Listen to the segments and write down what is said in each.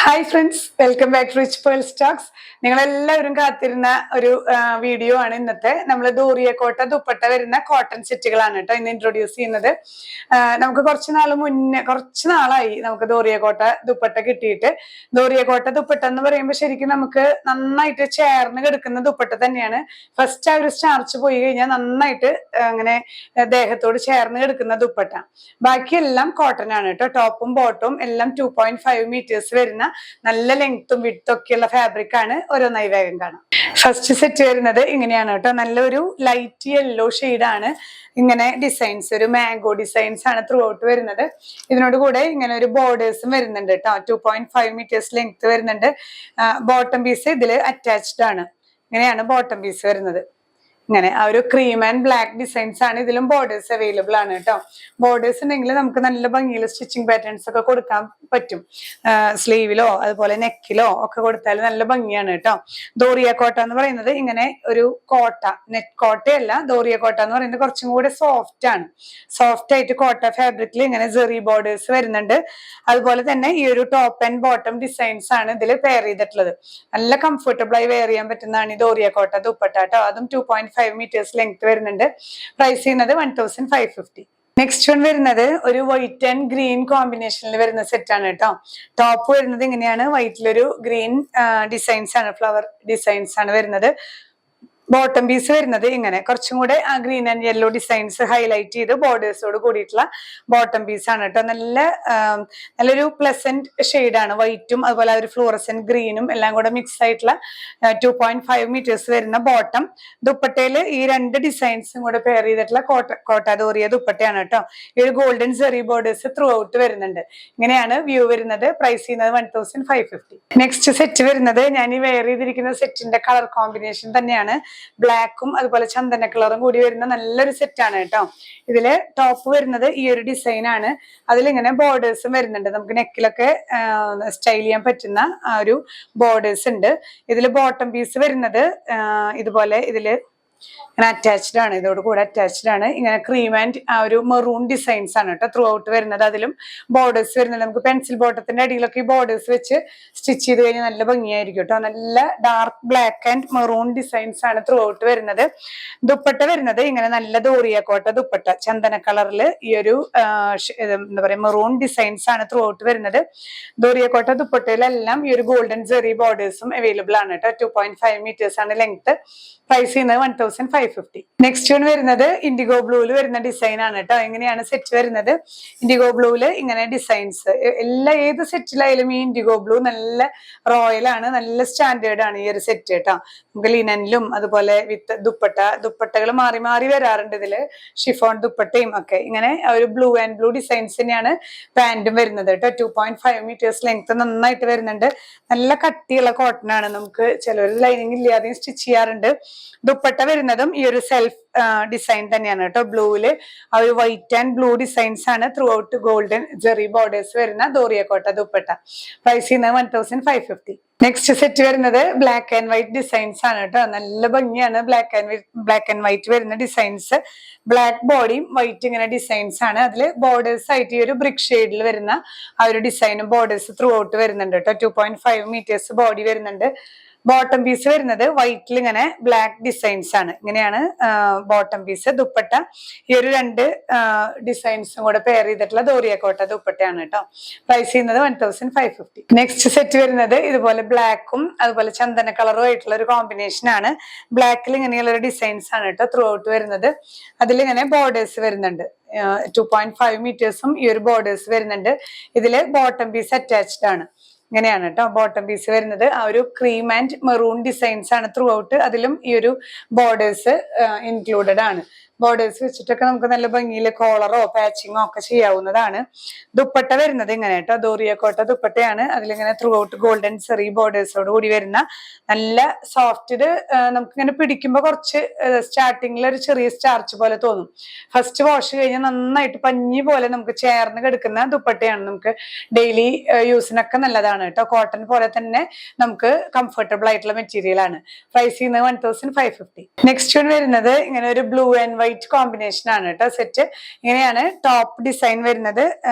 Hi friends, welcome back to Rich Pearl Stocks. നിങ്ങളെല്ലാവരും കാത്തിരുന്ന ഒരു വീഡിയോ ആണ് ഇന്നത്തെ. നമ്മൾ ദൂറിയക്കോട്ട ദുപ്പട്ട വരുന്ന കോട്ടൺ സെറ്റുകളാണ് കേട്ടോ ഇന്ന് ഇൻട്രൊഡ്യൂസ് ചെയ്യുന്നത്. നമുക്ക് കുറച്ച് നാളായി നമുക്ക് ദൂറിയക്കോട്ട ദുപ്പട്ട കിട്ടിയിട്ട്. ദൂറിയക്കോട്ട ദുപ്പട്ട എന്ന് പറയുമ്പോൾ ശരിക്കും നമുക്ക് നന്നായിട്ട് ചേർന്ന് കിടക്കുന്ന ദുപ്പട്ട തന്നെയാണ്. ഫസ്റ്റ് ആ ഒരു സ്റ്റാർച്ച് പോയി കഴിഞ്ഞാൽ നന്നായിട്ട് അങ്ങനെ ദേഹത്തോട് ചേർന്ന് കിടക്കുന്ന ദുപ്പട്ട. ബാക്കിയെല്ലാം കോട്ടൺ ആണ് കേട്ടോ. ടോപ്പും ബോട്ടവും എല്ലാം 2.5 മീറ്റേഴ്സ് വരുന്ന നല്ല ലെങ്ത്തും വിഡ്ത്തും ഒക്കെയുള്ള ഫാബ്രിക് ആണ്. ഓരോന്നായി വേഗം കാണാം. ഫസ്റ്റ് സെറ്റ് വരുന്നത് ഇങ്ങനെയാണ് കേട്ടോ. നല്ലൊരു ലൈറ്റ് യെല്ലോ ഷെയ്ഡാണ്. ഇങ്ങനെ ഡിസൈൻസ്, ഒരു മാംഗോ ഡിസൈൻസ് ആണ് ത്രൂ ഔട്ട് വരുന്നത്. ഇതിനോട് കൂടെ ഇങ്ങനെ ഒരു ബോർഡേഴ്സും വരുന്നുണ്ട് കേട്ടോ. 2.5 മീറ്റേഴ്സ് ലെങ്ത് വരുന്നുണ്ട്. ബോട്ടം പീസ് ഇതിൽ അറ്റാച്ച്ഡ് ആണ്. ഇങ്ങനെയാണ് ബോട്ടം പീസ് വരുന്നത്. ഇങ്ങനെ ആ ഒരു ക്രീം ആൻഡ് ബ്ലാക്ക് ഡിസൈൻസ് ആണ്. ഇതിലും ബോർഡേഴ്സ് അവൈലബിൾ ആണ് കേട്ടോ. ബോർഡേഴ്സ് ഉണ്ടെങ്കിൽ നമുക്ക് നല്ല ഭംഗിയിൽ സ്റ്റിച്ചിങ് പാറ്റേൺസ് ഒക്കെ കൊടുക്കാൻ പറ്റും. സ്ലീവിലോ അതുപോലെ നെക്കിലോ ഒക്കെ കൊടുത്താൽ നല്ല ഭംഗിയാണ് കേട്ടോ. ദോറിയ കോട്ട എന്ന് പറയുന്നത് ഇങ്ങനെ ഒരു കോട്ട, നെറ്റ് കോട്ടയല്ല. ദോറിയ കോട്ട എന്ന് പറയുന്നത് കുറച്ചും കൂടെ സോഫ്റ്റ് ആണ്. സോഫ്റ്റ് ആയിട്ട് കോട്ട ഫാബ്രിക്കിൽ ഇങ്ങനെ ജെറി ബോർഡേഴ്സ് വരുന്നുണ്ട്. അതുപോലെ തന്നെ ഈ ഒരു ടോപ്പ് ആൻഡ് ബോട്ടം ഡിസൈൻസ് ആണ് ഇതിൽ പെയർ ചെയ്തിട്ടുള്ളത്. നല്ല കംഫർട്ടബിൾ ആയി വെയർ ചെയ്യാൻ പറ്റുന്നതാണ് ഈ ദോറിയ കോട്ട ദുപ്പട്ട കേട്ടോ. അതും 2.5 മീറ്റേഴ്സ് ലെങ്ത് വരുന്നുണ്ട്. പ്രൈസ് ചെയ്യുന്നത് 1550. നെക്സ്റ്റ് വൺ വരുന്നത് ഒരു വൈറ്റ് ആൻഡ് ഗ്രീൻ കോമ്പിനേഷനിൽ വരുന്ന സെറ്റ് ആണ് കേട്ടോ. ടോപ്പ് വരുന്നത് ഇങ്ങനെയാണ്. വൈറ്റിലൊരു ഗ്രീൻ ഡിസൈൻസ് ആണ്, ഫ്ലവർ ഡിസൈൻസ് ആണ് വരുന്നത്. ബോട്ടം പീസ് വരുന്നത് ഇങ്ങനെ കുറച്ചും കൂടെ ആ green and yellow designs highlight ചെയ്ത് ബോർഡേഴ്സോട് കൂടിയിട്ടുള്ള ബോട്ടം പീസ് ആണ് കേട്ടോ. നല്ലൊരു പ്ലസന്റ് ഷെയ്ഡാണ്. വൈറ്റും അതുപോലെ ഒരു ഫ്ലൂറസെന്റ് ഗ്രീനും എല്ലാം കൂടെ മിക്സ് ആയിട്ടുള്ള 2.5 മീറ്റേഴ്സ് വരുന്ന ബോട്ടം. ദുപ്പട്ടയിൽ ഈ രണ്ട് ഡിസൈൻസും കൂടെ പെയർ ചെയ്തിട്ടുള്ള കോട്ട ദോറിയ ദുപ്പട്ടയാണ് കേട്ടോ. ഈ ഒരു ഗോൾഡൻ സെറി ബോർഡേഴ്സ് ത്രൂ ഔട്ട് വരുന്നുണ്ട്. ഇങ്ങനെയാണ് വ്യൂ വരുന്നത്. പ്രൈസ് ചെയ്യുന്നത് 1550. നെക്സ്റ്റ് സെറ്റ് വരുന്നത് ഞാൻ ഈ വെയർ ചെയ്തിരിക്കുന്ന സെറ്റിന്റെ കളർ കോമ്പിനേഷൻ തന്നെയാണ്. ബ്ലാക്കും അതുപോലെ ചന്ദന കളറും കൂടി വരുന്ന നല്ലൊരു സെറ്റ് ആണ് കേട്ടോ. ഇതില് ടോപ്പ് വരുന്നത് ഈ ഒരു ഡിസൈൻ ആണ്. അതിലിങ്ങനെ ബോർഡേഴ്സും വരുന്നുണ്ട്. നമുക്ക് നെക്കിലൊക്കെ സ്റ്റൈൽ ചെയ്യാൻ പറ്റുന്ന ആ ഒരു ബോർഡേഴ്സ് ഉണ്ട്. ഇതില് ബോട്ടം പീസ് വരുന്നത് ഇതുപോലെ ഇതില് അറ്റാച്ച്ഡ് ആണ്. ഇതോട് കൂടെ അറ്റാച്ച്ഡ് ആണ്. ഇങ്ങനെ ക്രീം ആൻഡ് ആ ഒരു മെറൂൺ ഡിസൈൻസ് ആണ് കേട്ടോ ത്രൂ ഔട്ട് വരുന്നത്. അതിലും ബോർഡേഴ്സ് വരുന്നുണ്ട്. നമുക്ക് പെൻസിൽ ബോട്ടത്തിന്റെ അടിയിലൊക്കെ ഈ ബോർഡേഴ്സ് വെച്ച് സ്റ്റിച്ച് ചെയ്ത് കഴിഞ്ഞാൽ നല്ല ഭംഗിയായിരിക്കും കേട്ടോ. നല്ല dark black and maroon designs ആണ് ത്രൂ ഔട്ട് വരുന്നത്. ദുപ്പട്ട വരുന്നത് ഇങ്ങനെ നല്ല ദോറിയ കോട്ട ദുപ്പട്ട, ചന്ദന കളറിൽ ഈ ഒരു എന്താ പറയാ മെറൂൺ ഡിസൈൻസ് ആണ് ത്രൂ ഔട്ട് വരുന്നത്. ദോറിയ കോട്ട ദുപ്പട്ടയിലെല്ലാം ഈ ഒരു ഗോൾഡൻ ജെറി ബോർഡേഴ്സും അവൈലബിൾ ആണ് കേട്ടോ. 2.5 മീറ്റേഴ്സ് ആണ് ലെങ്ത്. പ്രൈസ് ചെയ്യുന്നത് 1550. നെക്സ്റ്റ് വൺ വരുന്നത് ഇൻഡിഗോ ബ്ലൂവിൽ വരുന്ന ഡിസൈൻ ആണ് കേട്ടോ. എങ്ങനെയാണ് സെറ്റ് വരുന്നത്? ഇൻഡിഗോ ബ്ലൂവിൽ ഇങ്ങനെ ഡിസൈൻസ് ഏത് സെറ്റിലായാലും ഈ ഇൻഡിഗോ ബ്ലൂ നല്ല റോയൽ ആണ്, നല്ല സ്റ്റാൻഡേർഡ് ആണ് ഈ ഒരു സെറ്റ് കേട്ടോ. നമുക്ക് ലിനനിലും അതുപോലെ വിത്ത് ദുപ്പട്ടകൾ മാറി മാറി വരാറുണ്ട് ഇതില്. ഷിഫോൺ ദുപ്പട്ടയും ഒക്കെ ഇങ്ങനെ ഒരു ബ്ലൂ ആൻഡ് ബ്ലൂ ഡിസൈൻസ് തന്നെയാണ് പാന്റും വരുന്നത് കേട്ടോ. 2.5 മീറ്റേഴ്സ് ലെങ്ത് നന്നായിട്ട് വരുന്നുണ്ട്. നല്ല കട്ടിയുള്ള കോട്ടൺ ആണ്. നമുക്ക് ചിലർ ലൈനിങ് ഇല്ലാതെയും സ്റ്റിച്ച് ചെയ്യാറുണ്ട്. ദുപ്പട്ട വരുന്നതും ഈ ഒരു സെൽഫ് ഡിസൈൻ തന്നെയാണ് കേട്ടോ. ബ്ലൂവില് ആ ഒരു വൈറ്റ് ആൻഡ് ബ്ലൂ ഡിസൈൻസ് ആണ് through out golden Jerry borders വരുന്ന ദോറിയ കോട്ട ദുപ്പട്ട. പ്രൈസ് ചെയ്യുന്നത് 1550. നെക്സ്റ്റ് സെറ്റ് വരുന്നത് ബ്ലാക്ക് ആൻഡ് വൈറ്റ് ഡിസൈൻസ് ആണ് കേട്ടോ. നല്ല ഭംഗിയാണ്. ബ്ലാക്ക് ആൻഡ് വൈറ്റ് വരുന്ന ഡിസൈൻസ്. ബ്ലാക്ക് ബോഡിയും വൈറ്റ് ഇങ്ങനെ ഡിസൈൻസ് ആണ്. അതിൽ ബോർഡേഴ്സ് ആയിട്ട് ഈ ഒരു ബ്രിക്ക് ഷെയ്ഡിൽ വരുന്ന ആ ഒരു ഡിസൈനും ബോർഡേഴ്സ് ത്രൂ ഔട്ട് വരുന്നുണ്ട് കേട്ടോ. 2.5 മീറ്റേഴ്സ് ബോഡി വരുന്നുണ്ട്. ബോട്ടം പീസ് വരുന്നത് വൈറ്റിൽ ഇങ്ങനെ ബ്ലാക്ക് ഡിസൈൻസ് ആണ്. ഇങ്ങനെയാണ് ബോട്ടം പീസ്. ദുപ്പട്ട ഈ ഒരു രണ്ട് ഡിസൈൻസും കൂടെ പെയർ ചെയ്തിട്ടുള്ള ദോറിയ കോട്ട ദുപ്പട്ടയാണ് കേട്ടോ. പ്രൈസ് ചെയ്യുന്നത് 1550. നെക്സ്റ്റ് സെറ്റ് വരുന്നത് ഇതുപോലെ ബ്ലാക്കും അതുപോലെ ചന്ദന കളറും ആയിട്ടുള്ള ഒരു കോമ്പിനേഷൻ ആണ്. ബ്ലാക്കിൽ ഇങ്ങനെയുള്ള ഒരു ഡിസൈൻസ് ആണ് കേട്ടോ ത്രൂ ഔട്ട് വരുന്നത്. അതിലിങ്ങനെ ബോർഡേഴ്സ് വരുന്നുണ്ട്. 2.5 മീറ്റേഴ്സും ഈ ഒരു ബോർഡേഴ്സ് വരുന്നുണ്ട്. ഇതില് ബോട്ടം പീസ് അറ്റാച്ച്ഡ് ആണ്. ഇങ്ങനെയാണ് കേട്ടോ ബോട്ടം പീസ് വരുന്നത്. ആ ഒരു ക്രീം ആൻഡ് മെറൂൺ ഡിസൈൻസ് ആണ് ത്രൂ ഔട്ട്. അതിലും ഈ ഒരു ബോർഡേഴ്സ് ഇൻക്ലൂഡഡ് ആണ്. ബോർഡേഴ്സ് വെച്ചിട്ടൊക്കെ നമുക്ക് നല്ല ഭംഗിയിൽ കോളറോ പാച്ചിങ്ങോ ഒക്കെ ചെയ്യാവുന്നതാണ്. ദുപ്പട്ട വരുന്നത് ഇങ്ങനെ കേട്ടോ. ദോറിയ കോട്ട ദുപ്പട്ടയാണ്. അതിലിങ്ങനെ ത്രൂ ഔട്ട് ഗോൾഡൻ സെറി ബോർഡേഴ്സോട് കൂടി വരുന്ന നല്ല സോഫ്റ്റ്. ഇത് നമുക്കിങ്ങനെ പിടിക്കുമ്പോൾ കുറച്ച് സ്റ്റാർട്ടിങ്ങിൽ ഒരു ചെറിയ സ്റ്റാർച്ച് പോലെ തോന്നും. ഫസ്റ്റ് വാഷ് കഴിഞ്ഞാൽ നന്നായിട്ട് പഞ്ഞി പോലെ നമുക്ക് ചേർന്ന് കിടക്കുന്ന ദുപ്പട്ടയാണ്. നമുക്ക് ഡെയിലി യൂസിനൊക്കെ നല്ലതാണ് കേട്ടോ. കോട്ടൺ പോലെ തന്നെ നമുക്ക് കംഫർട്ടബിൾ ആയിട്ടുള്ള മെറ്റീരിയൽ ആണ്. പ്രൈസ് ചെയ്യുന്നത് 1550. നെക്സ്റ്റ് വൺ വരുന്നത് ഇങ്ങനെ ഒരു blue and white white combination ആണ് കേട്ടോ സെറ്റ്. ഇങ്ങനെയാണ് ടോപ്പ് ഡിസൈൻ വരുന്നത്.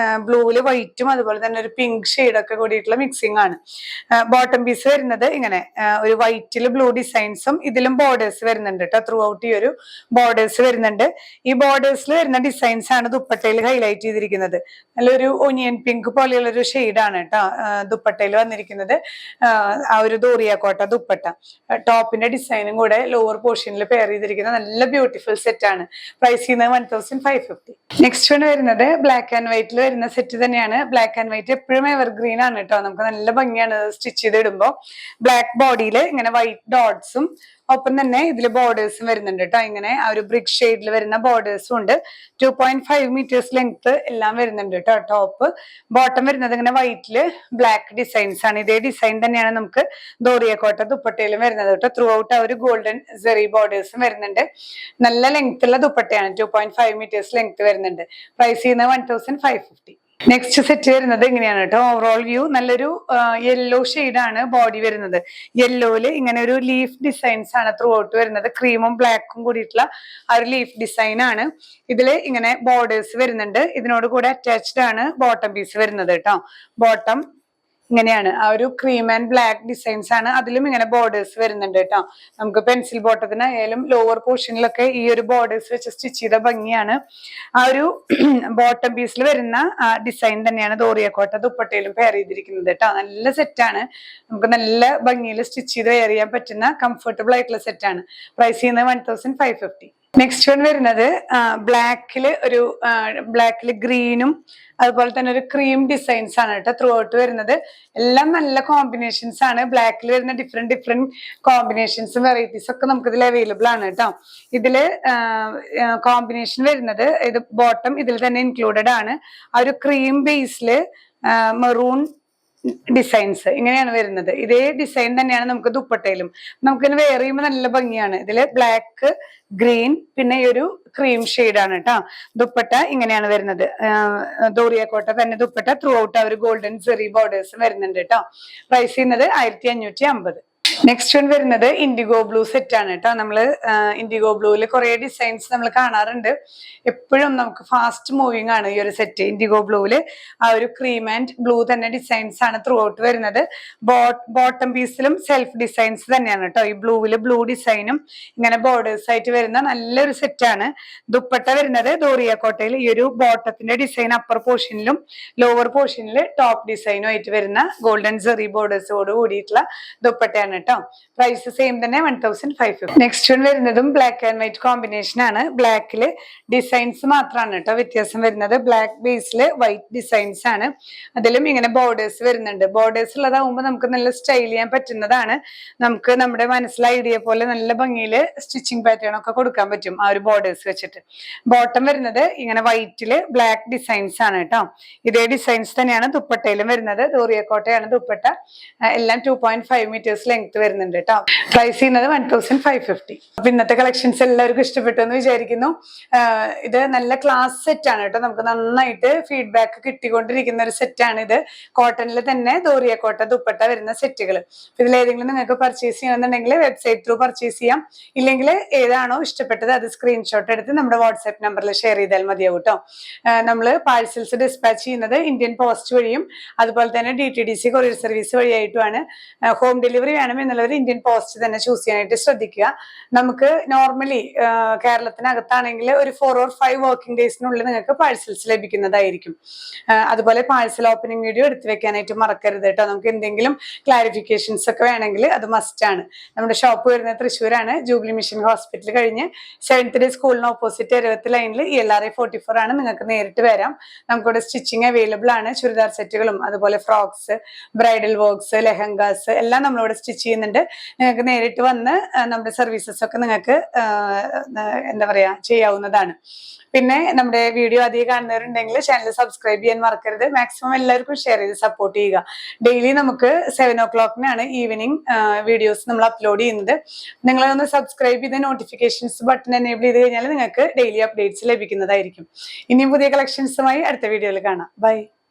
ബ്ലൂവില് വൈറ്റും അതുപോലെ തന്നെ ഒരു പിങ്ക് ഷെയ്ഡൊക്കെ കൂടിയിട്ടുള്ള മിക്സിംഗ് ആണ്. ബോട്ടം പീസ് വരുന്നത് ഇങ്ങനെ ഒരു വൈറ്റിൽ ബ്ലൂ ഡിസൈൻസും ഇതിലും ബോർഡേഴ്സ് വരുന്നുണ്ട് കേട്ടോ. ത്രൂ ഔട്ട് ഈ ഒരു ബോർഡേഴ്സ് വരുന്നുണ്ട്. ഈ ബോർഡേഴ്സിൽ വരുന്ന ഡിസൈൻസ് ആണ് ദുപ്പട്ടയിൽ ഹൈലൈറ്റ് ചെയ്തിരിക്കുന്നത്. നല്ലൊരു ഒനിയൻ പിങ്ക് പോലെയുള്ള ഒരു ഷെയ്ഡാണ് കേട്ടോ ദുപ്പട്ടയിൽ വന്നിരിക്കുന്നത്. ആ ഒരു ദോറിയ കോട്ട ദുപ്പട്ട, ടോപ്പിന്റെ ഡിസൈനും കൂടെ ലോവർ പോർഷനിൽ പെയർ ചെയ്തിരിക്കുന്ന നല്ല ബ്യൂട്ടിഫുൾ സെറ്റ് ആണ്. പ്രൈസ് ചെയ്യുന്നത് 1550. നെക്സ്റ്റ് വൺ വരുന്നത് ബ്ലാക്ക് ആൻഡ് വൈറ്റിൽ വരുന്ന സെറ്റ് തന്നെയാണ്. ബ്ലാക്ക് ആൻഡ് വൈറ്റ് എപ്പോഴും എവർഗ്രീൻ ആണ് കേട്ടോ. നമുക്ക് നല്ല ഭംഗിയാണ് സ്റ്റിച്ച് ചെയ്ത് ഇടുമ്പോൾ. ബ്ലാക്ക് ബോഡിയിൽ ഇങ്ങനെ വൈറ്റ് ഡോട്ട്സും ഒപ്പം തന്നെ ഇതിൽ ബോർഡേഴ്സും വരുന്നുണ്ട് കേട്ടോ. ഇങ്ങനെ ആ ഒരു ബ്രിക്ക് ഷെയ്ഡിൽ വരുന്ന ബോർഡേഴ്സും ഉണ്ട്. 2.5 മീറ്റേഴ്സ് ലെങ്ത് എല്ലാം വരുന്നുണ്ട് കേട്ടോ. ടോപ്പ് ബോട്ടം വരുന്നത് ഇങ്ങനെ വൈറ്റില് ബ്ലാക്ക് ഡിസൈൻസ് ആണ്. ഇതേ ഡിസൈൻ തന്നെയാണ് നമുക്ക് ദോറിയ കോട്ട ദുപ്പട്ടയിലും വരുന്നത് കേട്ടോ. ത്രൂ ഔട്ട് ആ ഒരു ഗോൾഡൻ സെറി ബോർഡേഴ്സും വരുന്നുണ്ട്. നല്ല ലെങ്ത് ഉള്ള ദുപ്പട്ടയാണ്. 2.5 മീറ്റേഴ്സ് ലെങ്ത് വരുന്നുണ്ട്. പ്രൈസ് ചെയ്യുന്നത് 1550. നെക്സ്റ്റ് സെറ്റ് വരുന്നത് ഇങ്ങനെയാണ് കേട്ടോ. ഓവറോൾ വ്യൂ നല്ലൊരു യെല്ലോ ആണ് ബോഡി വരുന്നത്. യെല്ലോയില് ഇങ്ങനെ ഒരു ലീഫ് ഡിസൈൻസ് ആണ് ത്രൂ ഔട്ട് വരുന്നത്. ക്രീമും ബ്ലാക്കും കൂടിയിട്ടുള്ള ആ ഒരു ലീഫ് ഡിസൈൻ ആണ്. ഇതില് ഇങ്ങനെ ബോർഡേഴ്സ് വരുന്നുണ്ട്. ഇതിനോട് കൂടെ അറ്റാച്ച്ഡ് ആണ് ബോട്ടം പീസ് വരുന്നത് കേട്ടോ. ബോട്ടം ഇങ്ങനെയാണ് ആ ഒരു ക്രീം ആൻഡ് ബ്ലാക്ക് ഡിസൈൻസ് ആണ്. അതിലും ഇങ്ങനെ ബോർഡേഴ്സ് വരുന്നുണ്ട് കേട്ടോ. നമുക്ക് പെൻസിൽ ബോട്ടത്തിനായാലും ലോവർ പോർഷനിലൊക്കെ ഈ ഒരു ബോർഡേഴ്സ് വെച്ച് സ്റ്റിച്ച് ചെയ്ത ഭംഗിയാണ്. ആ ഒരു ബോട്ടം പീസിൽ വരുന്ന ഡിസൈൻ തന്നെയാണ് ദോറിയ കോട്ട ദുപ്പട്ടയിലും പെയർ ചെയ്തിരിക്കുന്നത് കേട്ടോ. നല്ല സെറ്റാണ്. നമുക്ക് നല്ല ഭംഗിയിൽ സ്റ്റിച്ച് ചെയ്ത് വെയർ ചെയ്യാൻ പറ്റുന്ന കംഫർട്ടബിൾ ആയിട്ടുള്ള സെറ്റാണ്. പ്രൈസ് ചെയ്യുന്നത് 1550. നെക്സ്റ്റ് വൺ വരുന്നത് ബ്ലാക്കില് ഗ്രീനും അതുപോലെ തന്നെ ഒരു ക്രീം ഡിസൈൻസ് ആണ് കേട്ടോ ത്രൂ ഔട്ട് വരുന്നത്. എല്ലാം നല്ല കോമ്പിനേഷൻസ് ആണ്. ബ്ലാക്കിൽ വരുന്ന ഡിഫറെന്റ് കോമ്പിനേഷൻസും വെറൈറ്റീസ് ഒക്കെ നമുക്ക് ഇതിൽ അവൈലബിൾ ആണ് കേട്ടോ. ഇതില് കോമ്പിനേഷൻ വരുന്നത് ഇത് ബോട്ടം ഇതിൽ തന്നെ ഇൻക്ലൂഡഡ് ആണ്. ആ ഒരു ക്രീം ബേസില് മെറൂൺ ഡിസൈൻസ് ഇങ്ങനെയാണ് വരുന്നത്. ഇതേ ഡിസൈൻ തന്നെയാണ് നമുക്ക് ദുപ്പട്ടയിലും. നമുക്കിന് വെയർ ചെയ്യുമ്പോൾ നല്ല ഭംഗിയാണ്. ഇതില് ബ്ലാക്ക്, ഗ്രീൻ, പിന്നെ ഈ ഒരു ക്രീം ഷെയ്ഡാണ് കേട്ടോ. ദുപ്പട്ട ഇങ്ങനെയാണ് വരുന്നത്. ദോറിയ കോട്ട തന്നെ ദുപ്പട്ട ത്രൂ ഔട്ട് ആ ഒരു ഗോൾഡൻ സെറി ബോർഡേഴ്സ് വരുന്നുണ്ട് കേട്ടോ. പ്രൈസ് ചെയ്യുന്നത് 1550. നെക്സ്റ്റ് വൺ വരുന്നത് ഇൻഡിഗോ ബ്ലൂ സെറ്റ് ആണ് കേട്ടോ. നമ്മള് ഇൻഡിഗോ ബ്ലൂവിൽ കുറെ ഡിസൈൻസ് നമ്മൾ കാണാറുണ്ട്. എപ്പോഴും നമുക്ക് ഫാസ്റ്റ് മൂവിങ് ആണ് ഈ ഒരു സെറ്റ്. ഇൻഡിഗോ ബ്ലൂവില് ആ ഒരു ക്രീം ആൻഡ് ബ്ലൂ തന്നെ ഡിസൈൻസ് ആണ് ത്രൂ ഔട്ട് വരുന്നത്. ബോട്ടം പീസിലും സെൽഫ് ഡിസൈൻസ് തന്നെയാണ് കേട്ടോ. ഈ ബ്ലൂവില് ബ്ലൂ ഡിസൈനും ഇങ്ങനെ ബോർഡേഴ്സ് ആയിട്ട് വരുന്ന നല്ലൊരു സെറ്റാണ്. ദുപ്പട്ട വരുന്നത് ദോറിയ കോട്ടയിൽ ഈ ഒരു ബോട്ടത്തിന്റെ ഡിസൈൻ അപ്പർ പോർഷനിലും ലോവർ പോർഷനിൽ ടോപ്പ് ഡിസൈനും ആയിട്ട് വരുന്ന ഗോൾഡൻ സെറി ബോർഡേഴ്സോട് കൂടിയിട്ടുള്ള ദുപ്പട്ടയാണ് കേട്ടോ. പ്രൈസ് സെയിം തന്നെ 1550. നെക്സ്റ്റ് വൺ വരുന്നതും ബ്ലാക്ക് ആൻഡ് വൈറ്റ് കോമ്പിനേഷൻ ആണ്. ബ്ലാക്കില് ഡിസൈൻസ് മാത്രമാണ് കേട്ടോ വ്യത്യാസം വരുന്നത്. ബ്ലാക്ക് ബേസില് വൈറ്റ് ഡിസൈൻസ് ആണ്. അതിലും ഇങ്ങനെ ബോർഡേഴ്സ് വരുന്നുണ്ട്. ബോർഡേഴ്സ് ഉള്ളതാവുമ്പോൾ നമുക്ക് നല്ല സ്റ്റൈൽ ചെയ്യാൻ പറ്റുന്നതാണ്. നമുക്ക് നമ്മുടെ മനസ്സിലെ ഐഡിയ പോലെ നല്ല ഭംഗിയില് സ്റ്റിച്ചിങ് പാറ്റേൺ ഒക്കെ കൊടുക്കാൻ പറ്റും ആ ഒരു ബോർഡേഴ്സ് വെച്ചിട്ട്. ബോട്ടം വരുന്നത് ഇങ്ങനെ വൈറ്റില് ബ്ലാക്ക് ഡിസൈൻസ് ആണ് കേട്ടോ. ഇതേ ഡിസൈൻസ് തന്നെയാണ് ദുപ്പട്ടയിലും വരുന്നത്. ദോറിയ കോട്ടയാണ് ദുപ്പട്ട. എല്ലാം 2.5 മീറ്റേഴ്സ് ലെങ്ത് വരുന്നുണ്ട് കേട്ടോ. പ്രൈസ് ചെയ്യുന്നത് 1550. അപ്പൊ ഇന്നത്തെ കളക്ഷൻസ് എല്ലാവർക്കും ഇഷ്ടപ്പെട്ടു എന്ന് വിചാരിക്കുന്നു. ഇത് നല്ല ക്ലാസ് സെറ്റ് ആണ് കേട്ടോ. നമുക്ക് നന്നായിട്ട് ഫീഡ്ബാക്ക് കിട്ടിക്കൊണ്ടിരിക്കുന്ന ഒരു സെറ്റ് ആണ് ഇത്. കോട്ടണിൽ തന്നെ ദോറിയ കോട്ട ദുപ്പട്ട വരുന്ന സെറ്റുകൾ. ഇതിലേതെങ്കിലും നിങ്ങൾക്ക് പർച്ചേസ് ചെയ്യണമെന്നുണ്ടെങ്കിൽ വെബ്സൈറ്റ് ത്രൂ പർച്ചേസ് ചെയ്യാം. ഇല്ലെങ്കിൽ ഏതാണോ ഇഷ്ടപ്പെട്ടത് അത് സ്ക്രീൻഷോട്ട് എടുത്ത് നമ്മുടെ വാട്സ്ആപ്പ് നമ്പറിൽ ഷെയർ ചെയ്താൽ മതിയാവും കേട്ടോ. നമ്മൾ പാഴ്സൽസ് ഡിസ്പാച്ച് ചെയ്യുന്നത് ഇന്ത്യൻ പോസ്റ്റ് വഴിയും അതുപോലെ തന്നെ DTDC കൊറിയർ സർവീസ് വഴിയായിട്ടുമാണ്. ഹോം ഡെലിവറി വേണമെന്നുള്ളവർ ഇന്ത്യൻ പോസ്റ്റ് തന്നെ ചൂസ് ചെയ്യാനായിട്ട് ശ്രദ്ധിക്കുക. നമുക്ക് നോർമലി കേരളത്തിനകത്താണെങ്കിൽ ഒരു 4 or 5 വർക്കിംഗ് ഡേയ്സിനുള്ളിൽ നിങ്ങൾക്ക് പാഴ്സൽസ് ലഭിക്കുന്നതായിരിക്കും. അതുപോലെ പാഴ്സൽ ഓപ്പണിംഗ് വീഡിയോ എടുത്തു വെക്കാനായിട്ട് മറക്കരുത് കേട്ടോ. നമുക്ക് എന്തെങ്കിലും ക്ലാരിഫിക്കേഷൻസ് ഒക്കെ വേണമെങ്കിൽ അത് മസ്റ്റ് ആണ്. നമ്മുടെ ഷോപ്പ് വരുന്നത് തൃശ്ശൂരാണ്. ജൂബിലി മിഷൻ ഹോസ്പിറ്റൽ കഴിഞ്ഞ് 7th ഡേ സ്കൂളിന് ഓപ്പോസിറ്റ് 70 ലൈനിൽ ELRA 44 ആണ്. നിങ്ങൾക്ക് നേരിട്ട് വരാം. നമുക്കിവിടെ സ്റ്റിച്ചിങ് അവൈലബിൾ ആണ്. ചുരിദാർ സെറ്റുകളും അതുപോലെ ഫ്രോക്സ്, ബ്രൈഡൽ വർക്ക്സ്, ലെഹങ്കാസ് എല്ലാം നമ്മളിവിടെ സ്റ്റിച്ച് ചെയ്യുന്നുണ്ട്. നിങ്ങൾക്ക് നേരിട്ട് വന്ന് നമ്മുടെ സർവീസസ് ഒക്കെ നിങ്ങൾക്ക് എന്താ പറയാ ചെയ്യാവുന്നതാണ്. പിന്നെ നമ്മുടെ വീഡിയോ അധികം കാണുന്നവരുണ്ടെങ്കിൽ ചാനൽ സബ്സ്ക്രൈബ് ചെയ്യാൻ മറക്കരുത്. മാക്സിമം എല്ലാവർക്കും ഷെയർ ചെയ്ത് സപ്പോർട്ട് ചെയ്യുക. ഡെയിലി നമുക്ക് 7 o'clock ഈവനിങ് വീഡിയോസ് നമ്മൾ അപ്ലോഡ് ചെയ്യുന്നത്. നിങ്ങളൊന്ന് സബ്സ്ക്രൈബ് ചെയ്ത് നോട്ടിഫിക്കേഷൻസ് ബട്ടൺ എനേബിൾ ചെയ്ത് കഴിഞ്ഞാൽ നിങ്ങൾക്ക് ഡെയിലി അപ്ഡേറ്റ്സ് ലഭിക്കുന്നതായിരിക്കും. ഇനിയും പുതിയ കളക്ഷൻസുമായി അടുത്ത വീഡിയോയിൽ കാണാം. ബൈ.